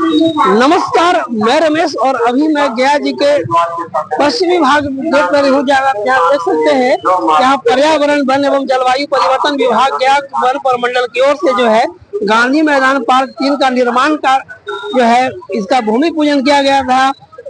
नमस्कार, मैं रमेश और अभी मैं गया जी के पश्चिमी भाग देख रही हूँ। जहाँ देख सकते हैं, यहाँ पर्यावरण वन एवं जलवायु परिवर्तन विभाग गया वन प्रमंडल की ओर से जो है गांधी मैदान पार्क 3 का निर्माण का जो है इसका भूमि पूजन किया गया था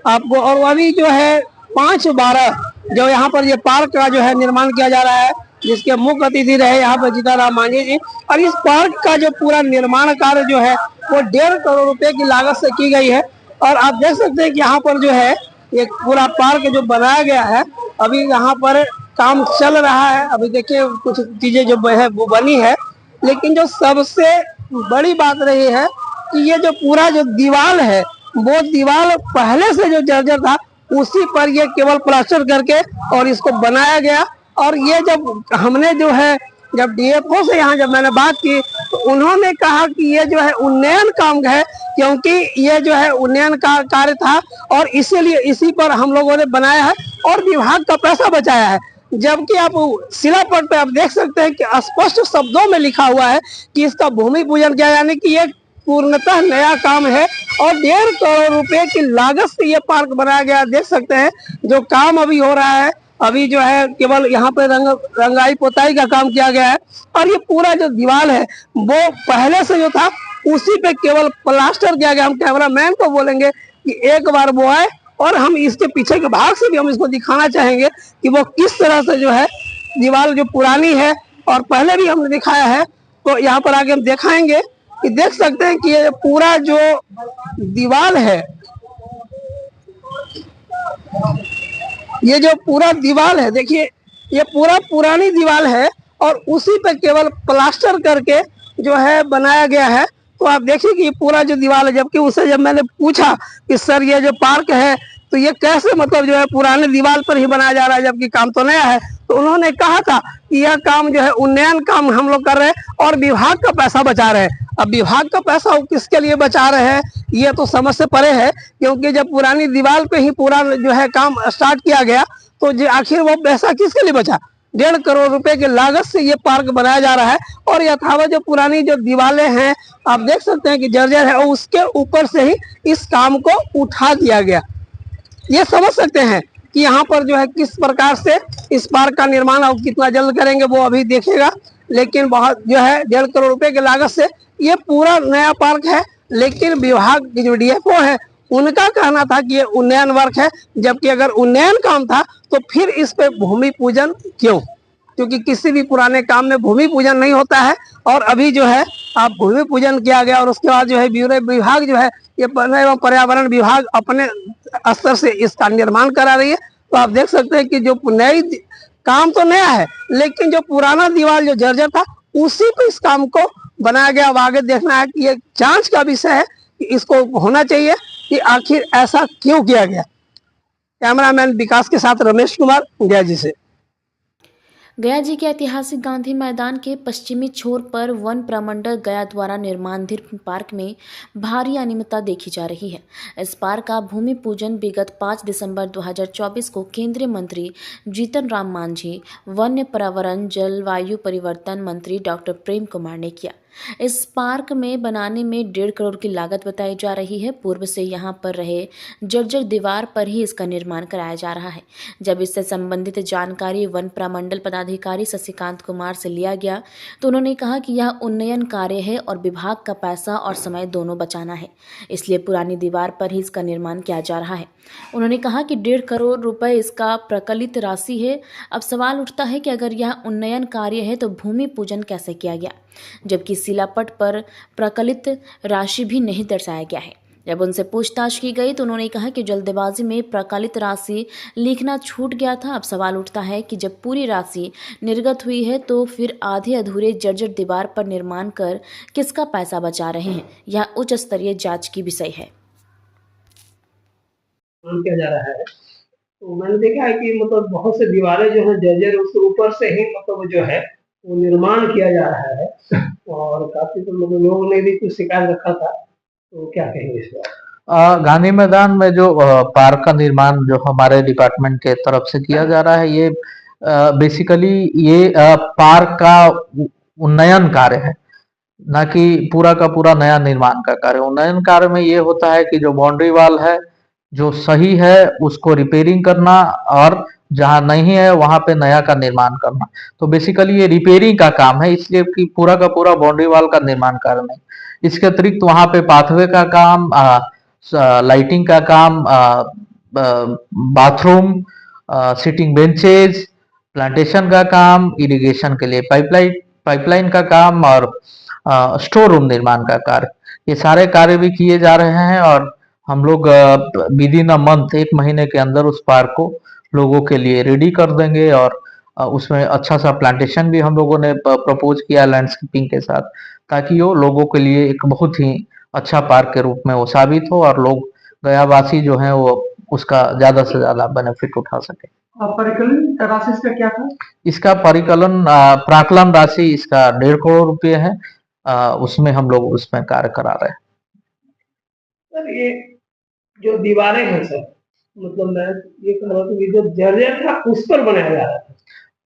आपको। और अभी जो है 5/12 जो यहाँ पर ये पार्क का जो है निर्माण किया जा रहा है, जिसके मुख्य अतिथि रहे यहाँ पर जीताराम मांझी जी। और इस पार्क का जो पूरा निर्माण कार्य जो है वो 1.5 करोड़ रुपए की लागत से की गई है। और आप देख सकते हैं कि यहाँ पर जो है एक पूरा पार्क जो बनाया गया है, अभी यहाँ पर काम चल रहा है। अभी देखिए कुछ चीजें जो है वो बनी है, लेकिन जो सबसे बड़ी बात रही है कि ये जो पूरा जो दीवार है वो दीवार पहले से जो जर्जर था उसी पर ये केवल प्लास्टर करके और इसको बनाया गया। और ये जब हमने जो है जब डीएफओ से यहाँ जब मैंने बात की तो उन्होंने कहा कि ये जो है उन्नयन काम है, क्योंकि ये जो है उन्नयन का कार्य था और इसीलिए इसी पर हम लोगों ने बनाया है और विभाग का पैसा बचाया है। जबकि आप शिलापट पे आप देख सकते हैं कि स्पष्ट शब्दों में लिखा हुआ है कि इसका भूमि पूजन किया, यानी कि ये पूर्णतः नया काम है और 1.5 करोड़ रुपए की लागत से ये पार्क बनाया गया। देख सकते हैं जो काम अभी हो रहा है, अभी जो है केवल यहाँ पे रंगाई पोताई का काम किया गया है। और ये पूरा जो दीवार है वो पहले से जो था उसी पे केवल प्लास्टर किया गया। हम कैमरामैन को बोलेंगे कि एक बार वो आए और हम इसके पीछे के भाग से भी हम इसको दिखाना चाहेंगे कि वो किस तरह से जो है दीवार जो पुरानी है और पहले भी हमने दिखाया है। तो यहाँ पर आगे हम दिखाएंगे कि देख सकते हैं कि ये पूरा जो दीवार है, ये जो पूरा दीवार है, देखिए ये पूरा पुरानी दीवार है और उसी पे केवल प्लास्टर करके जो है बनाया गया है। तो आप देखिए कि पूरा जो दीवार है, जबकि उसे जब मैंने पूछा कि सर ये जो पार्क है तो ये कैसे मतलब जो है पुराने दीवार पर ही बनाया जा रहा है जबकि काम तो नया है, तो उन्होंने कहा था कि यह काम जो है उन्नयन काम हम लोग कर रहे हैं और विभाग का पैसा बचा रहे हैं। अब विभाग का पैसा वो किसके लिए बचा रहे हैं ये तो समझ से परे है, क्योंकि जब पुरानी दीवार पे ही पूरा जो है काम स्टार्ट किया गया तो आखिर वो पैसा किसके लिए बचा। 1.5 करोड़ रुपए की लागत से ये पार्क बनाया जा रहा है और यथावत जो पुरानी जो दीवारें हैं आप देख सकते हैं कि जर्जर है और उसके ऊपर से ही इस काम को उठा दिया गया। ये समझ सकते हैं कि यहाँ पर जो है किस प्रकार से इस पार्क का निर्माण और कितना जल्द करेंगे वो अभी देखेगा। लेकिन बहुत जो है 1.5 करोड़ रुपए की लागत से ये पूरा नया पार्क है, लेकिन विभाग की जो डीएफओ है उनका कहना था कि ये उन्नयन वर्क है। जबकि अगर उन्नयन काम था तो फिर इस पे भूमि पूजन क्यों, क्योंकि किसी भी पुराने काम में भूमि पूजन नहीं होता है। और अभी जो है आप भूमि पूजन किया गया और उसके बाद जो है ब्यूरो विभाग जो है ये वन एवं पर्यावरण विभाग अपने स्तर से इसका निर्माण करा रही है। तो आप देख सकते हैं कि जो नई काम तो नया है, लेकिन जो पुराना दीवार जो जर्जर था उसी पे इस काम को बनाया गया। अब आगे देखना है कि ये जांच का विषय है कि इसको होना चाहिए कि आखिर ऐसा क्यों किया गया। कैमरामैन विकास के साथ रमेश कुमार, गया जी से। गया जी के ऐतिहासिक गांधी मैदान के पश्चिमी छोर पर वन प्रमंडल गया द्वारा निर्माणाधीन पार्क में भारी अनियमितता देखी जा रही है। इस पार्क का भूमि पूजन विगत 5 दिसंबर 2024 को केंद्रीय मंत्री जीतन राम मांझी, वन्य पर्यावरण जलवायु परिवर्तन मंत्री डॉक्टर प्रेम कुमार ने किया। इस पार्क में बनाने में 1.5 करोड़ की लागत बताई जा रही है। पूर्व से यहां पर रहे जर्जर दीवार पर ही इसका निर्माण कराया जा रहा है। जब इससे संबंधित जानकारी वन प्रमंडल पदाधिकारी शशिकांत कुमार से लिया गया तो उन्होंने कहा कि यह उन्नयन कार्य है और विभाग का पैसा और समय दोनों बचाना है, इसलिए पुरानी दीवार पर ही इसका निर्माण किया जा रहा है। उन्होंने कहा कि 1.5 करोड़ रुपए इसका प्रकलित राशि है। अब सवाल उठता है कि अगर यह उन्नयन कार्य है तो भूमि पूजन कैसे किया गया, जबकि शिलापट पर प्रकलित राशि भी नहीं दर्शाया गया है। जब उनसे पूछताछ की गई तो उन्होंने कहा कि जल्दबाजी में प्रकलित राशि लिखना छूट गया था। अब सवाल उठता है कि जब पूरी राशि निर्गत हुई है तो फिर आधे अधूरे जर्जर दीवार पर निर्माण कर किसका पैसा बचा रहे हैं, यह उच्च स्तरीय जांच की विषय है। किया जा रहा है तो मैंने देखा है कि मतलब बहुत से दीवारें जो है जर्जर उसके ऊपर से ही मतलब जो है वो निर्माण किया जा रहा है और काफी तो लोगों ने भी कुछ शिकायत रखा था। तो क्या कहेंगे इस बार? गांधी मैदान में जो पार्क का निर्माण जो हमारे डिपार्टमेंट के तरफ से किया जा रहा है, ये बेसिकली ये पार्क का उन्नयन कार्य है। ना कि पूरा का पूरा नया निर्माण का कार्य। उन्नयन कार्य में ये होता है कि जो बाउंड्री वॉल है जो सही है उसको रिपेयरिंग करना, और जहां नहीं है वहां पे नया का निर्माण करना। तो बेसिकली ये रिपेयरिंग का काम है, इसलिए कि पूरा का पूरा बाउंड्री वॉल का निर्माण कार्य नहीं। इसके अतिरिक्त वहां पे पाथवे का काम, लाइटिंग का काम, बाथरूम, सिटिंग बेंचेज, प्लांटेशन का काम, इरिगेशन के लिए पाइपलाइन का काम, और स्टोर रूम निर्माण का कार्य, ये सारे कार्य भी किए जा रहे हैं। और हम लोग विद इन अ मंथ, 1 महीने के अंदर उस पार्क को लोगों के लिए रेडी कर देंगे। और उसमें अच्छा सा प्लांटेशन भी हम लोगों ने प्रपोज किया लैंडस्केपिंग के साथ, ताकि वो लोगों के लिए एक बहुत ही अच्छा पार्क के रूप में वो साबित हो, और लोग गयावासी जो हैं वो उसका ज्यादा से ज्यादा बेनिफिट उठा सके। परिकलन राशि इसका क्या था? इसका परिकलन प्राकलन राशि इसका 1.5 करोड़ रुपए है। उसमें हम लोग उसमें कार्य करा रहे हैं। सर ये जो दीवारें हैं सर, मतलब मैं ये कह रहा हूँ कि जो जर्जर था उस पर बनाया जा रहा था,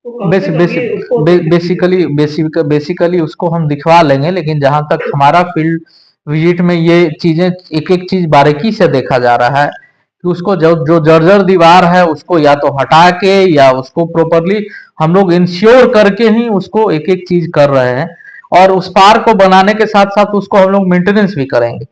तो कम से कम ये उसको बेसिकली उसको हम दिखवा लेंगे, लेकिन जहां तक हमारा फील्ड विजिट में ये चीजें एक एक चीज बारीकी से देखा जा रहा है कि उसको जो जर्जर दीवार है उसको या तो हटा के या उसको प्रॉपरली हम लोग इंश्योर करके ही उसको एक एक चीज कर रहे हैं। और उस पार्क को बनाने के साथ साथ उसको हम लोग मेंटेनेंस भी करेंगे।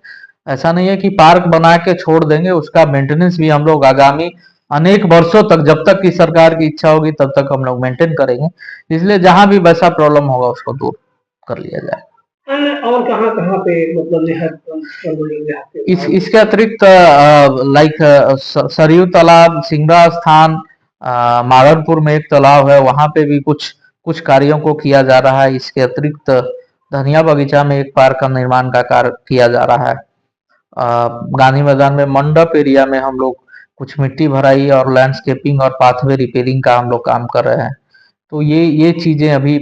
ऐसा नहीं है कि पार्क बना के छोड़ देंगे, उसका मेंटेनेंस भी हम लोग आगामी अनेक वर्षों तक, जब तक की सरकार की इच्छा होगी तब तक हम लोग मेंटेन करेंगे। इसलिए जहां भी वैसा प्रॉब्लम होगा उसको दूर कर लिया जाए। और कहाँ पे मतलब नहर इसके अतिरिक्त लाइक सरयू तालाब, सिंगरा स्थान, माधरपुर में एक तालाब है, वहां पे भी कुछ कुछ कार्यों को किया जा रहा है। इसके अतिरिक्त धनिया बगीचा में एक पार्क का निर्माण का कार्य किया जा रहा है। गांधी मैदान में मंडप एरिया में हम लोग कुछ मिट्टी भराई और लैंडस्केपिंग और पाथवे रिपेयरिंग का हम लोग काम कर रहे हैं। तो ये चीजें अभी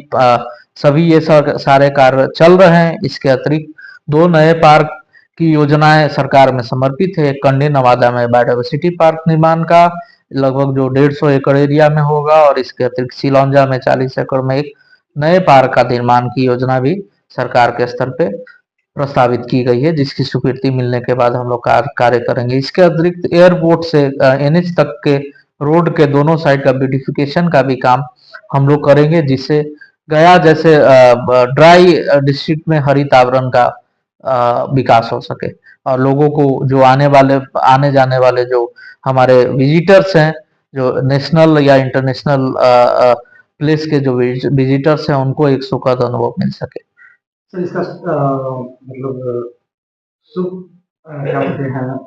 सभी ये सारे कार्य चल रहे हैं। इसके अतिरिक्त 2 नए पार्क की योजनाएं सरकार में समर्पित है। कंडी नवादा में बायोडाइवर्सिटी पार्क निर्माण का लगभग जो 150 एकड़ एरिया में होगा, और इसके अतिरिक्त सिलौंजा में 40 एकड़ में एक नए पार्क का निर्माण की योजना भी सरकार के स्तर पे प्रस्तावित की गई है, जिसकी स्वीकृति मिलने के बाद हम लोग कार्य करेंगे। इसके अतिरिक्त एयरपोर्ट से एनएच तक के रोड के दोनों साइड का ब्यूटिफिकेशन का भी काम हम लोग करेंगे, जिससे गया जैसे ड्राई डिस्ट्रिक्ट में हरित आवरण का विकास हो सके, और लोगों को जो आने जाने वाले जो हमारे विजिटर्स हैं, जो नेशनल या इंटरनेशनल प्लेस के जो विजिटर्स हैं, उनको एक सुखद अनुभव मिल सके। सर इसका मतलब सुख क्या कहते हैं,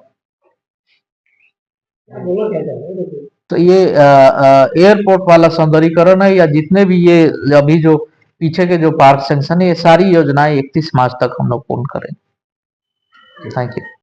तो ये एयरपोर्ट वाला सौंदर्यीकरण है, या जितने भी ये अभी जो पीछे के जो पार्क सेंक्शन है, ये सारी योजनाएं 31 मार्च तक हम लोग पूर्ण करें। Thank you.